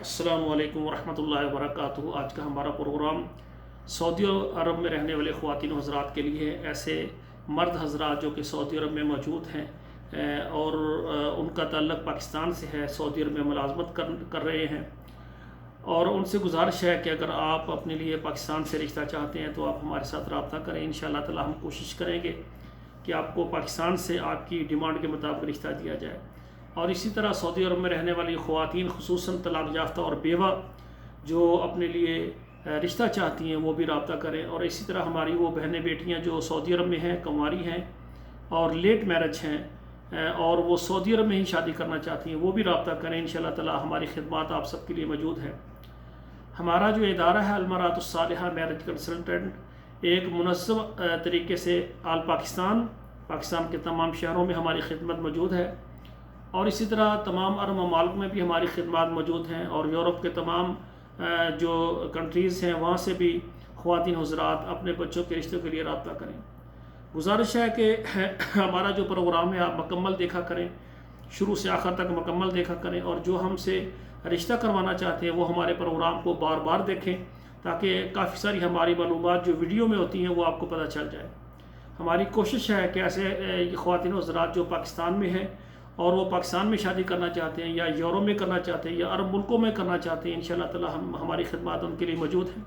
अस्सलामु अलैकुम वरहमतुल्लाहि वबरकातुहू। आज का हमारा प्रोग्राम सऊदी अरब में रहने वाले ख़वातीन हज़रात के लिए है। ऐसे मर्द हज़रात जो कि सऊदी अरब में मौजूद हैं और उनका ताल्लुक़ पाकिस्तान से है, सऊदी अरब में मुलाज़मत कर रहे हैं, और उनसे गुजारिश है कि अगर आप अपने लिए पाकिस्तान से रिश्ता चाहते हैं तो आप हमारे साथ रब्ता करें। इंशाअल्लाह ताला हम कोशिश करेंगे कि आपको पाकिस्तान से आपकी डिमांड के मुताबिक रिश्ता दिया जाए। और इसी तरह सऊदी अरब में रहने वाली ख़वातीन, ख़ुसूसन तलाक़ याफ्ता और बेवा जो अपने लिए रिश्ता चाहती हैं, वो भी रब्ता करें। और इसी तरह हमारी वो बहनें बेटियां जो सऊदी अरब में हैं, कंवारी हैं और लेट मैरिज हैं और वो सऊदी अरब में ही शादी करना चाहती हैं, वो भी रब्ता करें। इंशाअल्लाह ताला हमारी खिदमत आप सबके लिए मौजूद है। हमारा जो इदारा है अलमरातुस सालिहा मैरिज कंसल्टेंट, एक मुनज़्ज़म तरीके से आल पाकिस्तान के तमाम शहरों में हमारी खिदमत मौजूद है, और इसी तरह तमाम अरब ममालिक में भी हमारी खिदमत मौजूद हैं, और यूरोप के तमाम जो कंट्रीज़ हैं वहाँ से भी ख़वातीन हज़रात अपने बच्चों के रिश्तों के लिए रब्ता करें। गुजारिश है कि हमारा जो प्रोग्राम है आप मुकम्मल देखा करें, शुरू से आखिर तक मुकम्मल देखा करें, और जो हमसे रिश्ता करवाना चाहते हैं वो हमारे प्रोग्राम को बार बार देखें, ताकि काफ़ी सारी हमारी मालूमात जो वीडियो में होती हैं वो आपको पता चल जाए। हमारी कोशिश है कि ऐसे ख़वातीन हज़रात जो पाकिस्तान में हैं और वो पाकिस्तान में शादी करना चाहते हैं, या यूरोप में करना चाहते हैं, या अरब मुल्कों में करना चाहते हैं, इंशाअल्लाह ताला हमारी खिदमत उनके लिए मौजूद हैं।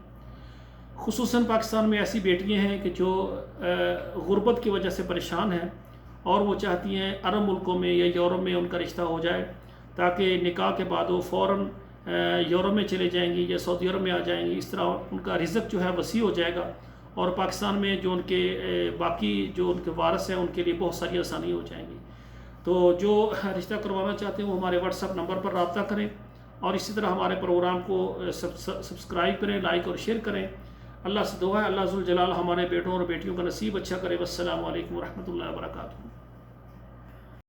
खुसूसन पाकिस्तान में ऐसी बेटियां हैं कि जो गुर्बत की वजह से परेशान हैं और वो चाहती हैं अरब मुल्कों में या यूरोप में उनका रिश्ता हो जाए, ताकि निकाह के बाद वो फ़ौरन यूरोप में चले जाएंगी या सऊदी अरब में आ जाएंगी। इस तरह उनका रिज़्क़ जो है वसी हो जाएगा, और पाकिस्तान में जो उनके बाकी जो उनके वारिस हैं उनके लिए बहुत सारी आसानी हो जाएंगी। तो जो रिश्ता करवाना चाहते हैं वो हमारे व्हाट्सएप नंबर पर रब्ता करें, और इसी तरह हमारे प्रोग्राम को सब्सक्राइब करें, लाइक और शेयर करें। अल्लाह से दुआ है अल्लाह ज़ुल जलाल हमारे बेटों और बेटियों का नसीब अच्छा करे। वस्सलामु अलैकुम वरहमतुल्लाहि वबरकातुहू।